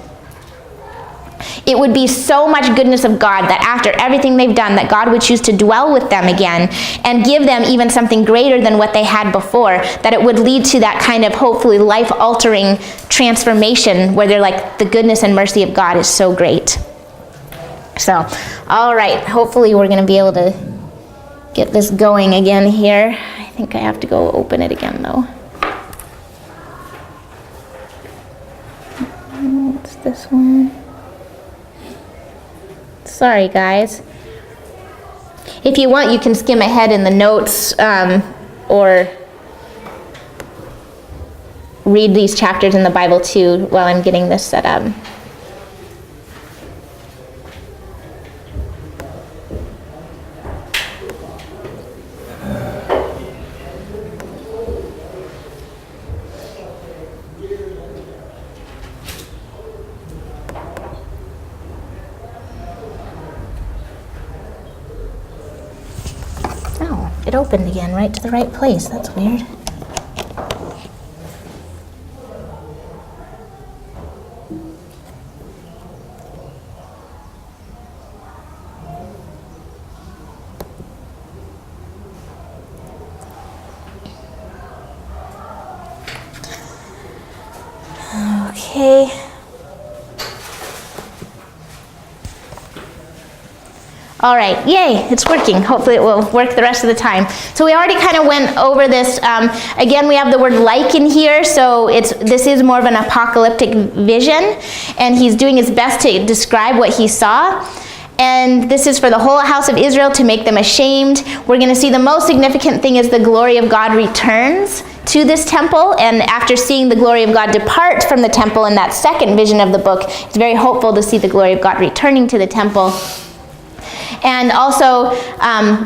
It would be so much goodness of God that after everything they've done, that God would choose to dwell with them again and give them even something greater than what they had before, that it would lead to that kind of hopefully life-altering transformation where they're like, the goodness and mercy of God is so great. So, all right, hopefully we're going to be able to get this going again here. I think I have to go open it again, though. What's this one? Sorry, guys. If you want, you can skim ahead in the notes or read these chapters in the Bible too while I'm getting this set up. It opened again, right to the right place. That's weird. Okay. All right, yay, it's working. Hopefully it will work the rest of the time. So we already kind of went over this. Again, we have the word like in here, so this is more of an apocalyptic vision, and he's doing his best to describe what he saw. And this is for the whole house of Israel to make them ashamed. We're going to see the most significant thing is the glory of God returns to this temple, and after seeing the glory of God depart from the temple in that second vision of the book, it's very hopeful to see the glory of God returning to the temple. And also,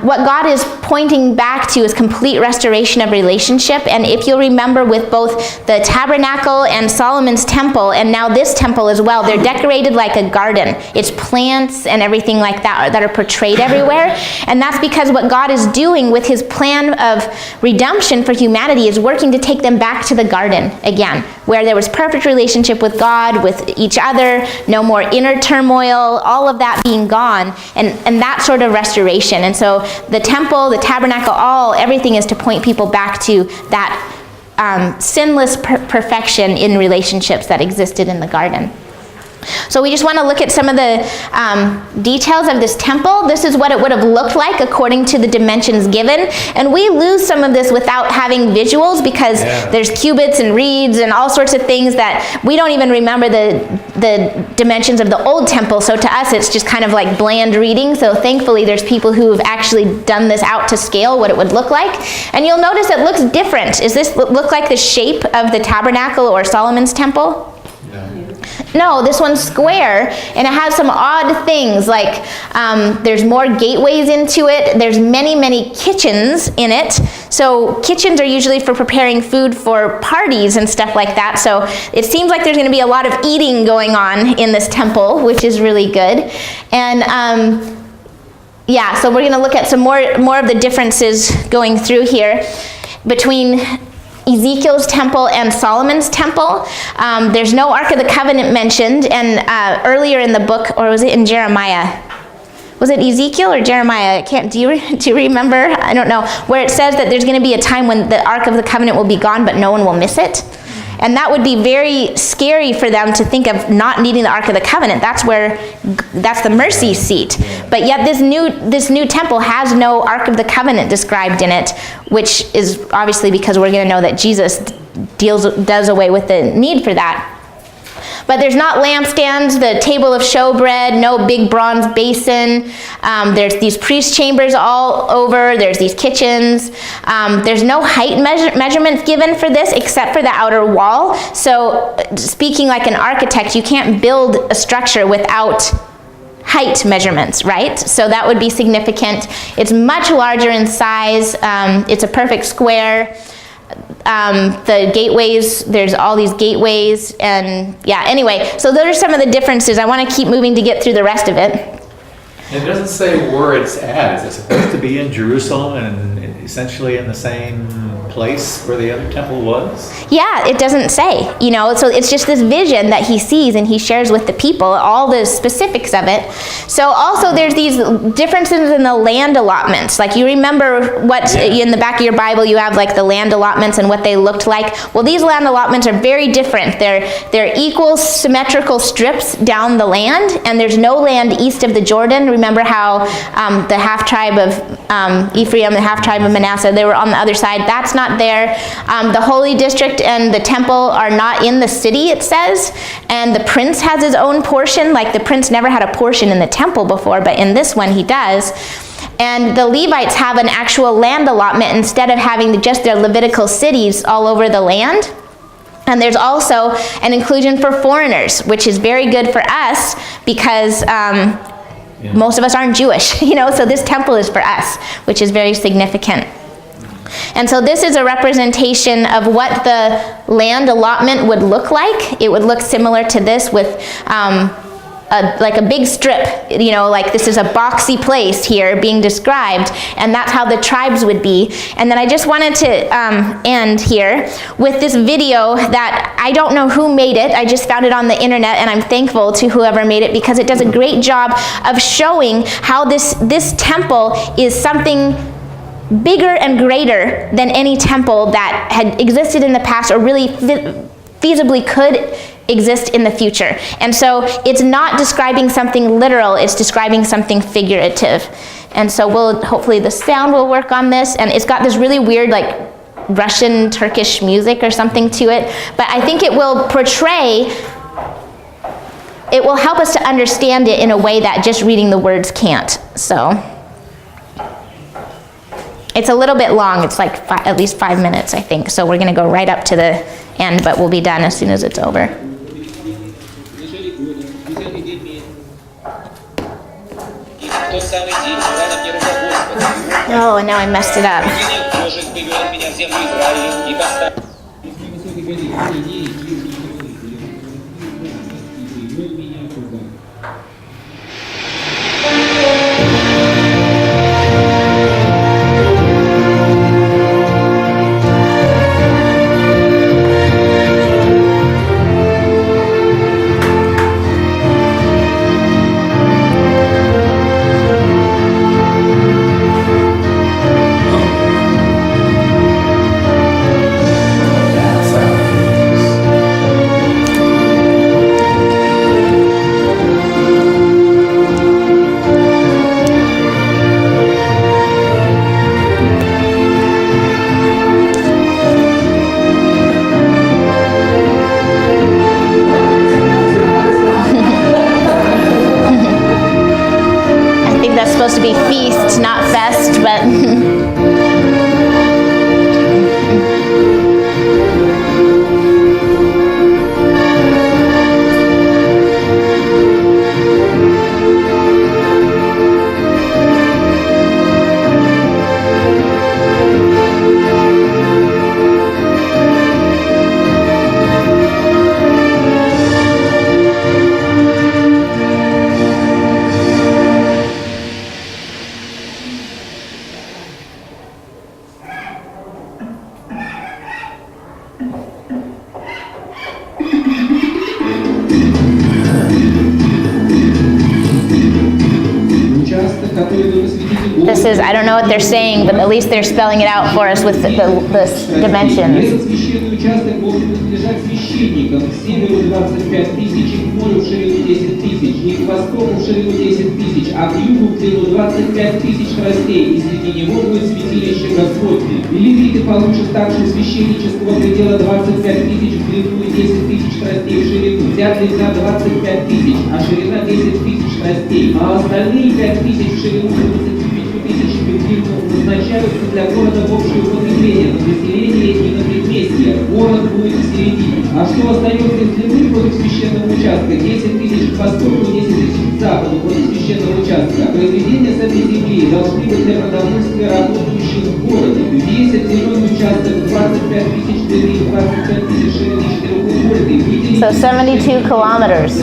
what God is pointing back to is complete restoration of relationship. And if you'll remember, with both the tabernacle and Solomon's temple, and now this temple as well, they're decorated like a garden. It's plants and everything like that are portrayed everywhere. And that's because what God is doing with his plan of redemption for humanity is working to take them back to the garden again, where there was perfect relationship with God, with each other, no more inner turmoil, all of that being gone. And that sort of restoration. And so the temple, the tabernacle, everything is to point people back to that sinless perfection in relationships that existed in the garden. So we just want to look at some of the details of this temple. This is what it would have looked like according to the dimensions given. And we lose some of this without having visuals because there's cubits and reeds and all sorts of things that we don't even remember the dimensions of the old temple. So to us, it's just kind of like bland reading. So thankfully, there's people who have actually done this out to scale, what it would look like. And you'll notice it looks different. Does this look like the shape of the tabernacle or Solomon's temple? No, this one's square, and it has some odd things, like there's more gateways into it. There's many kitchens in it. So kitchens are usually for preparing food for parties and stuff like that. So it seems like there's going to be a lot of eating going on in this temple, which is really good. And yeah, so we're going to look at some more of the differences going through here between Ezekiel's temple and Solomon's temple. There's no Ark of the Covenant mentioned, and earlier in the book, or was it in Jeremiah? Was it Ezekiel or Jeremiah? I can't. Do you remember? I don't know. Where it says that there's going to be a time when the Ark of the Covenant will be gone, but no one will miss it. And that would be very scary for them to think of not needing the Ark of the Covenant. That's the mercy seat. But yet this new temple has no Ark of the Covenant described in it, which is obviously because we're going to know that Jesus does away with the need for that. But there's not lampstands, the table of showbread, no big bronze basin. There's these priest chambers all over. There's these kitchens. There's no height measurements given for this except for the outer wall. So speaking like an architect, you can't build a structure without height measurements, right? So that would be significant. It's much larger in size. It's a perfect square. The gateways, there's all these gateways, and yeah, anyway, so those are some of the differences. I want to keep moving to get through the rest of it. It doesn't say where it's at. Is it supposed to be in Jerusalem and essentially in the same place where the other temple was? Yeah, it doesn't say, so it's just this vision that he sees and he shares with the people, all the specifics of it. So also there's these differences in the land allotments. Like you remember what in the back of your Bible you have like the land allotments and what they looked like. Well, these land allotments are very different. They're equal symmetrical strips down the land, and there's no land east of the Jordan. Remember how the half tribe of Ephraim, the half tribe of Manasseh, they were on the other side. That's not there. The holy district and the temple are not in the city, it says. And the prince has his own portion. Like the prince never had a portion in the temple before, but in this one he does. And the Levites have an actual land allotment instead of having just their Levitical cities all over the land. And there's also an inclusion for foreigners, which is very good for us because most of us aren't Jewish, so this temple is for us, which is very significant. And so this is a representation of what the land allotment would look like. It would look similar to this with like a big strip, like this is a boxy place here being described, and that's how the tribes would be. And then I just wanted to end here with this video that I don't know who made it. I just found it on the internet, and I'm thankful to whoever made it because it does a great job of showing how this temple is something bigger and greater than any temple that had existed in the past or really feasibly could exist in the future. And so it's not describing something literal, it's describing something figurative. And so hopefully the sound will work on this, and it's got this really weird like Russian Turkish music or something to it, but I think it will help us to understand it in a way that just reading the words can't. So it's a little bit long. It's like at least 5 minutes, I think. So we're going to go right up to the end, but we'll be done as soon as it's over. Oh, and now I messed it up. Supposed to be feast, not fest, but is, I don't know what they're saying, but at least they're spelling it out for us with the dimensions. Этот священный участок мог принадлежать священникам. К северу 25 тысяч, к морю в ширину 10 тысяч, и к востоку в ширину 10 тысяч, а к югу в длину 25 тысяч тростей, и среди него будет святилище Господне. И левиты получат также священнического предела 25 тысяч в длину и 10 тысяч тростей в ширину. Вся длина 25 тысяч, а ширина 10 тысяч тростей, а остальные 5 тысяч в ширину 25 тысячами в длину назначаются для города в общее употребление, на население и на предместье. Город будет в середине. А что остается из длины против священного участка? 10 тысяч к востоку, 10 тысяч к западу против священного участка. Произведения с этой земли должны быть для продовольствия работающих в городе. Весь отделенный участок 25 тысяч длины и 25 тысяч ширины четырехугольный. So 72 kilometers.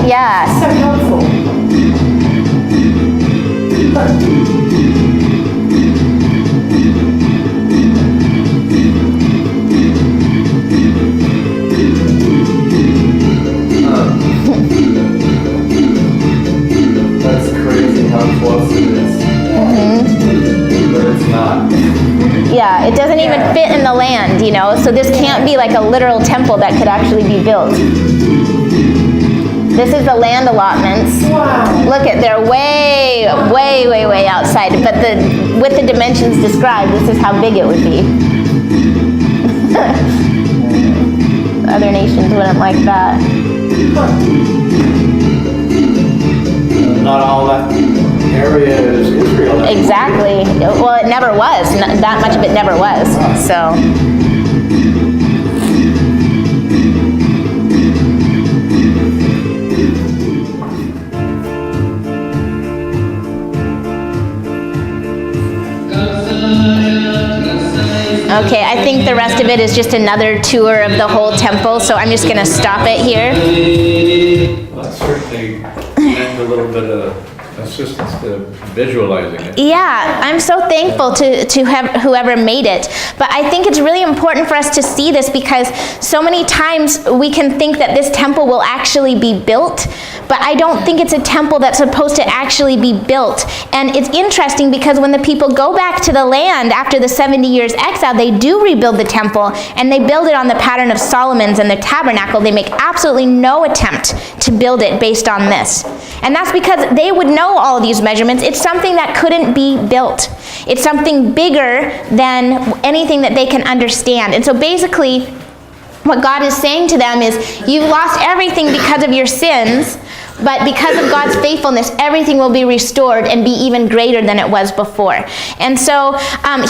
Yeah. So helpful. That's crazy how close it is. But it's not. Yeah, it doesn't even fit in the land, you know, so this can't be like a literal temple that could actually be built. This is the land allotments. Wow. Look at, they're way, way, way, way outside, but with the dimensions described, this is how big it would be. Other nations wouldn't like that. Not all that area is Israel. Exactly. Well, it never was. That much of it never was. So. Okay, I think the rest of it is just another tour of the whole temple, so I'm just going to stop it here. Well, that certainly lends a little bit of assistance to visualizing it. Yeah, I'm so thankful to have whoever made it. But I think it's really important for us to see this because so many times we can think that this temple will actually be built, but I don't think it's a temple that's supposed to actually be built. And it's interesting because when the people go back to the land after the 70 years exile, they do rebuild the temple, and they build it on the pattern of Solomon's and the tabernacle. They make absolutely no attempt to build it based on this. And that's because they would know all of these measurements. It's something that couldn't be built. It's something bigger than anything that they can understand. And so basically, what God is saying to them is, you've lost everything because of your sins, but because of God's faithfulness, everything will be restored and be even greater than it was before. And so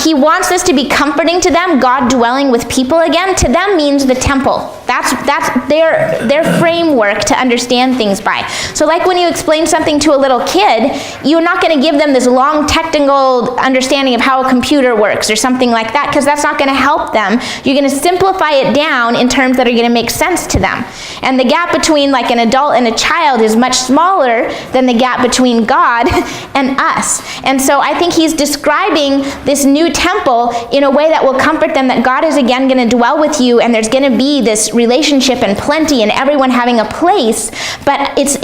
he wants this to be comforting to them. God dwelling with people again, to them means the temple. That's their framework to understand things by. So like when you explain something to a little kid, you're not going to give them this long technical understanding of how a computer works or something like that, because that's not going to help them. You're going to simplify it down in terms that are going to make sense to them. And the gap between like an adult and a child is much smaller than the gap between God and us. And so I think he's describing this new temple in a way that will comfort them, that God is again going to dwell with you, and there's going to be this relationship and plenty and everyone having a place, but it's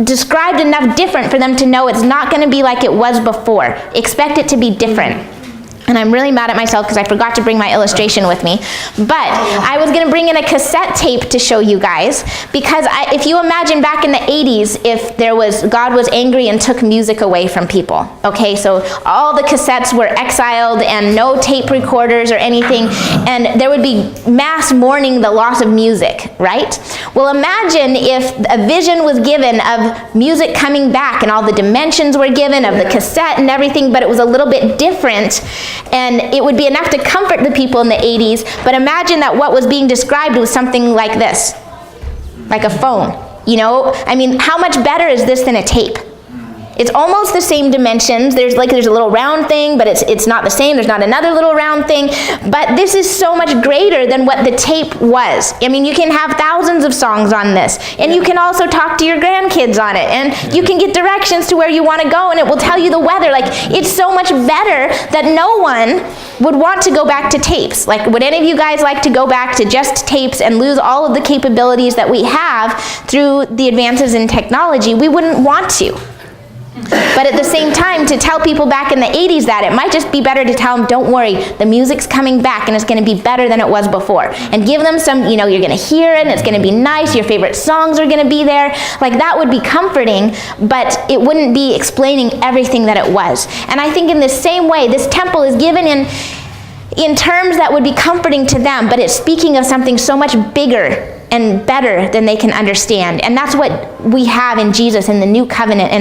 described enough different for them to know it's not going to be like it was before. Expect it to be different. And I'm really mad at myself because I forgot to bring my illustration with me. But I was going to bring in a cassette tape to show you guys, because if you imagine back in the 80s, if God was angry and took music away from people. Okay, so all the cassettes were exiled and no tape recorders or anything, and there would be mass mourning the loss of music, right? Well, imagine if a vision was given of music coming back and all the dimensions were given of the cassette and everything, but it was a little bit different. And it would be enough to comfort the people in the 80s, but imagine that what was being described was something like this, like a phone. You know, I mean, how much better is this than a tape? It's almost the same dimensions. There's a little round thing, but it's not the same. There's not another little round thing. But this is so much greater than what the tape was. I mean, you can have thousands of songs on this. And you can also talk to your grandkids on it. And you can get directions to where you want to go, and it will tell you the weather. Like, it's so much better that no one would want to go back to tapes. Like, would any of you guys like to go back to just tapes and lose all of the capabilities that we have through the advances in technology? We wouldn't want to. But at the same time, to tell people back in the 80s that, it might just be better to tell them, don't worry, the music's coming back and it's going to be better than it was before. And give them some, you're going to hear it and it's going to be nice, your favorite songs are going to be there. Like, that would be comforting, but it wouldn't be explaining everything that it was. And I think in the same way, this temple is given in terms that would be comforting to them, but it's speaking of something so much bigger and better than they can understand. And that's what we have in Jesus in the new covenant. And